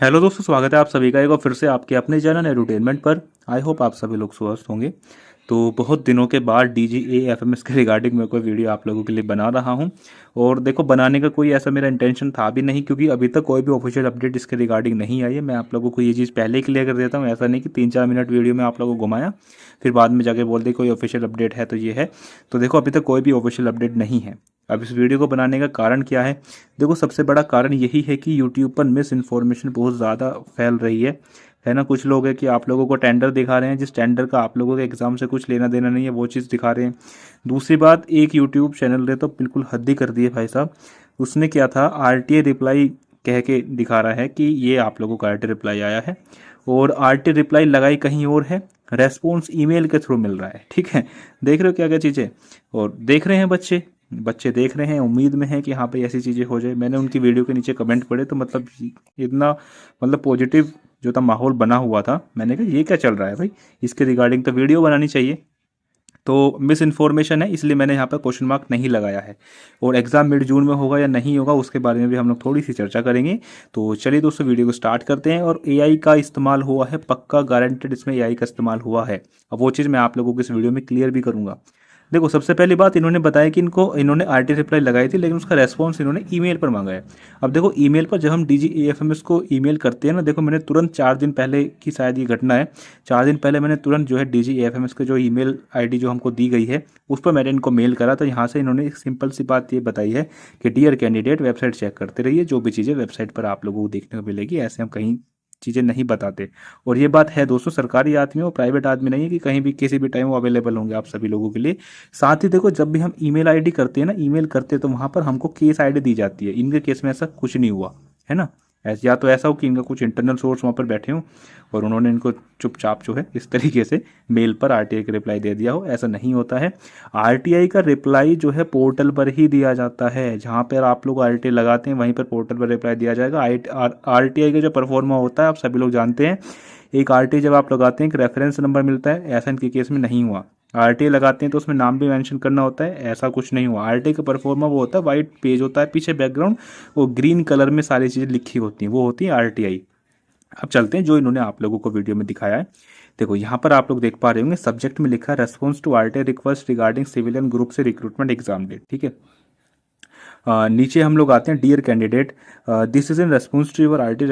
Hello दोस्तों, स्वागत है आप सभी का एक बार फिर से आपके अपने चैनल एडुटेनमेंट पर। आई होप आप सभी लोग स्वस्थ होंगे। तो बहुत दिनों के बाद DGA-FMS के रिगार्डिंग मैं कोई वीडियो आप लोगों के लिए बना रहा हूं। और देखो, बनाने का कोई ऐसा मेरा इंटेंशन था भी नहीं, क्योंकि अभी तक कोई भी ऑफिशियल अपडेट इसके रिगार्डिंग नहीं आई है। मैं आप लोगों को ये चीज़ पहले क्लियर कर देता हूँ, ऐसा नहीं कि 3-4 मिनट वीडियो में आप लोगों को घुमाया फिर बाद में जाके बोल दे कोई ऑफिशियल अपडेट है तो ये है। तो देखो, अभी तक कोई भी ऑफिशियल अपडेट नहीं है। अब इस वीडियो को बनाने का कारण क्या है? देखो, सबसे बड़ा कारण यही है कि यूट्यूब पर मिस इन्फॉर्मेशन बहुत ज़्यादा फैल रही है ना। कुछ लोग हैं कि आप लोगों को टेंडर दिखा रहे हैं, जिस टेंडर का आप लोगों के एग्जाम से कुछ लेना देना नहीं है, वो चीज़ दिखा रहे हैं। दूसरी बात, एक यूट्यूब चैनल ने तो बिल्कुल हद ही कर दी है भाई साहब। उसने क्या था, RTA रिप्लाई कह के दिखा रहा है कि ये आप लोगों का RTA रिप्लाई आया है, और RTA रिप्लाई लगाई कहीं और है, रेस्पॉन्स ईमेल के थ्रू मिल रहा है। ठीक है, देख रहे हो क्या क्या चीज़ें। और देख रहे हैं बच्चे बच्चे देख रहे हैं, उम्मीद में है कि हाँ भाई ऐसी चीज़ें हो जाए। मैंने उनकी वीडियो के नीचे कमेंट पढ़े तो मतलब इतना पॉजिटिव जो था माहौल बना हुआ था। मैंने कहा ये क्या चल रहा है भाई, इसके रिगार्डिंग तो वीडियो बनानी चाहिए। तो मिस इन्फॉर्मेशन है, इसलिए मैंने यहाँ पर क्वेश्चन मार्क नहीं लगाया है। और एग्ज़ाम मिड जून में होगा या नहीं होगा उसके बारे में भी हम लोग थोड़ी सी चर्चा करेंगे। तो चलिए दोस्तों, वीडियो को स्टार्ट करते हैं। और AI का इस्तेमाल हुआ है, पक्का गारंटेड इसमें AI का इस्तेमाल हुआ है। अब वो चीज़ मैं आप लोगों को इस वीडियो में क्लियर भी करूँगा। देखो, सबसे पहली बात, इन्होंने बताया कि इन्होंने RT रिप्लाई लगाई थी, लेकिन उसका रेस्पॉन्स इन्होंने ईमेल पर मांगा है। अब देखो, ईमेल पर जब हम DGA-FMS को ईमेल करते हैं ना, देखो मैंने तुरंत 4 दिन पहले की शायद ये घटना है, 4 दिन पहले मैंने तुरंत जो है DGA-FMS के जो ईमेल ID जो हमको दी गई है उस पर मैंने इनको मेल करा। तो यहाँ से इन्होंने एक सिंपल सी बात ये बताई है कि डियर कैंडिडेट, वेबसाइट चेक करते रहिए, जो भी चीज़ें वेबसाइट पर आप लोगों को देखने को मिलेगी, ऐसे हम कहीं चीज़ें नहीं बताते। और ये बात है दोस्तों, सरकारी आदमी हो प्राइवेट आदमी नहीं है कि कहीं भी किसी भी टाइम वो अवेलेबल होंगे आप सभी लोगों के लिए। साथ ही देखो, जब भी हम ईमेल आईडी करते हैं ना, ईमेल करते हैं तो वहाँ पर हमको केस आईडी दी जाती है। इनके केस में ऐसा कुछ नहीं हुआ है ना। या तो ऐसा हो कि इनका कुछ इंटरनल सोर्स वहाँ पर बैठे हों और उन्होंने इनको चुपचाप जो है इस तरीके से मेल पर RTA का रिप्लाई दे दिया हो, ऐसा नहीं होता है। RTI का रिप्लाई जो है पोर्टल पर ही दिया जाता है। जहाँ पर आप लोग RTA लगाते हैं वहीं पर पोर्टल पर रिप्लाई दिया जाएगा। RTI का जो परफॉर्मा होता है आप सभी लोग जानते हैं। एक RTA जब आप लगाते हैं एक रेफरेंस नंबर मिलता है, ऐसा इनके केस में नहीं हुआ। RTA लगाते हैं तो उसमें नाम भी मेंशन करना होता है, ऐसा कुछ नहीं हुआ। RTA का परफॉर्मा वो होता है, वाइट पेज होता है पीछे बैकग्राउंड, वो ग्रीन कलर में सारी चीज़ें लिखी होती हैं, वो होती है RTI। अब चलते हैं जो इन्होंने आप लोगों को वीडियो में दिखाया है। देखो, यहाँ पर आप लोग देख पा रहे होंगे, सब्जेक्ट में लिखा है response to RTA request regarding civilian group से रिक्रूटमेंट एग्जाम डेट। ठीक है, नीचे हम लोग आते हैं, dear candidate, this is in response to your RT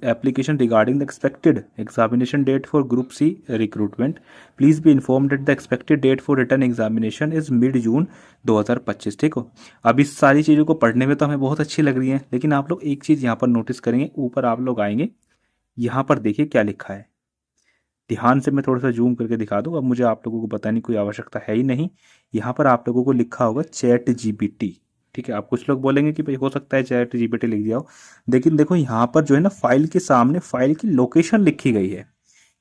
application regarding the expected examination date for group C recruitment. Please be inform that the expected date for return examination is mid June 2025। ठीक हो, अब इस सारी चीज़ों को पढ़ने में तो हमें बहुत अच्छी लग रही है, लेकिन आप लोग एक चीज़ यहाँ पर नोटिस करेंगे, ऊपर आप लोग आएंगे, यहाँ पर देखिए क्या लिखा है। ध्यान से मैं थोड़ा सा जूम करके दिखा दूँ, अब मुझे आप लोगों को बताने की कोई आवश्यकता है ही नहीं। यहाँ पर आप लोगों को लिखा होगा ChatGPT। ठीक है, आप कुछ लोग बोलेंगे कि भाई हो सकता है ChatGPT लिख दिया हो, लेकिन देखो यहाँ पर जो है ना, फाइल के सामने फाइल की लोकेशन लिखी गई है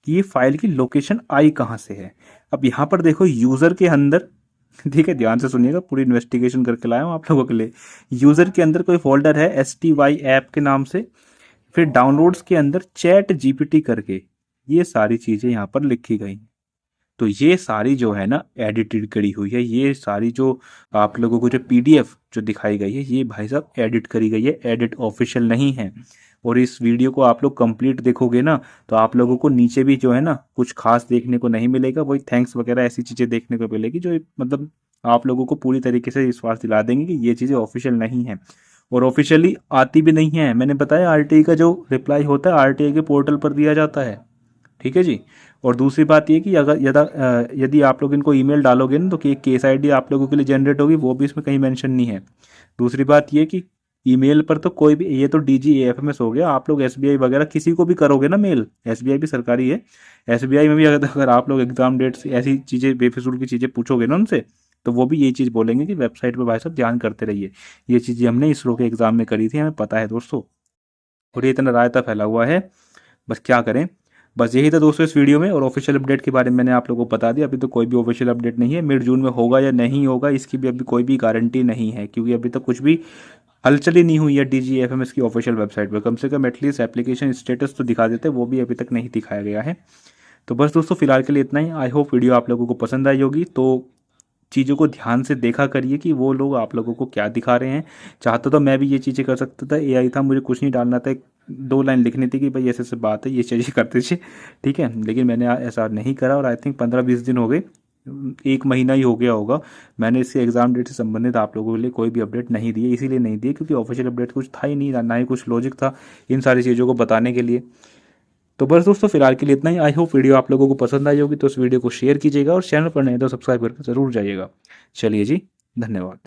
कि ये फाइल की लोकेशन आई कहाँ से है। अब यहाँ पर देखो, यूज़र के अंदर ठीक है, ध्यान से सुनिएगा, पूरी इन्वेस्टिगेशन करके लाया हूँ आप लोगों के लिए। यूज़र के अंदर कोई फोल्डर है STY ऐप के नाम से, फिर डाउनलोड्स के अंदर ChatGPT करके ये सारी चीज़ें यहाँ पर लिखी गई हैं। तो ये सारी जो है ना एडिटेड करी हुई है, ये सारी जो आप लोगों को जो PDF जो दिखाई गई है, ये भाई साहब एडिट करी गई है, एडिट ऑफिशियल नहीं है। और इस वीडियो को आप लोग कंप्लीट देखोगे ना, तो आप लोगों को नीचे भी जो है ना कुछ खास देखने को नहीं मिलेगा, वही थैंक्स वगैरह ऐसी चीज़ें देखने को मिलेगी जो आप लोगों को पूरी तरीके से विश्वास दिला देंगे कि ये चीज़ें ऑफिशियल नहीं है और ऑफिशियली आती भी नहीं है। मैंने बताया, RTA का जो रिप्लाई होता है RTA के पोर्टल पर दिया जाता है। ठीक है जी। और दूसरी बात ये कि अगर यदि आप लोग इनको ईमेल डालोगे ना, तो कि केस आईडी आप लोगों के लिए जनरेट होगी, वो भी इसमें कहीं मेंशन नहीं है। दूसरी बात ये कि ईमेल पर तो कोई भी, ये तो DGA-FMS हो गया, आप लोग SBI वगैरह किसी को भी करोगे ना मेल, SBI भी सरकारी है, SBI में भी अगर आप लोग एग्जाम डेट्स ऐसी चीज़ें बेफिजूल की चीज़ें पूछोगे ना उनसे, तो वो भी यही चीज़ बोलेंगे कि वेबसाइट पर भाई साहब ध्यान करते रहिए। ये चीज़ें हमने इसरो के एग्जाम में करी थी, हमें पता है दोस्तों। और ये इतना रायता फैला हुआ है, बस क्या करें। बस यही था दोस्तों इस वीडियो में, और ऑफिशियल अपडेट के बारे में मैंने आप लोगों को बता दिया। अभी तो कोई भी ऑफिशियल अपडेट नहीं है, मिड जून में होगा या नहीं होगा इसकी भी अभी कोई भी गारंटी नहीं है, क्योंकि अभी तक कुछ भी हलचल ही नहीं हुई है DGA-FMS की ऑफिशियल वेबसाइट पर। कम से कम एटलीस्ट एप्लीकेशन स्टेटस तो दिखा देते, वो भी अभी तक नहीं दिखाया गया है। तो बस दोस्तों, फिलहाल के लिए इतना ही। आई होप वीडियो आप लोगों को पसंद आई होगी। तो चीज़ों को ध्यान से देखा करिए कि वो लोग आप लोगों को क्या दिखा रहे हैं। चाहता तो मैं भी ये चीज़ें कर सकता था, AI था, मुझे कुछ नहीं डालना था, एक 2 लाइन लिखनी थी कि भाई ऐसे ऐसे बात है, ये चीज़ें करते थे, ठीक है। लेकिन मैंने ऐसा नहीं करा और आई थिंक 15-20 दिन हो गए, 1 महीना ही हो गया होगा, मैंने इससे एग्ज़ाम डेट से संबंधित आप लोगों के लिए कोई भी अपडेट नहीं दी है। इसीलिए नहीं दी क्योंकि ऑफिशियल अपडेट कुछ था ही नहीं, ना ही कुछ लॉजिक था इन सारी चीज़ों को बताने के लिए। तो बस दोस्तों फिलहाल के लिए इतना ही। आई होप वीडियो आप लोगों को पसंद आई होगी, तो इस वीडियो को शेयर कीजिएगा और चैनल पर नहीं तो सब्सक्राइब करके ज़रूर जाइएगा। चलिए जी, धन्यवाद।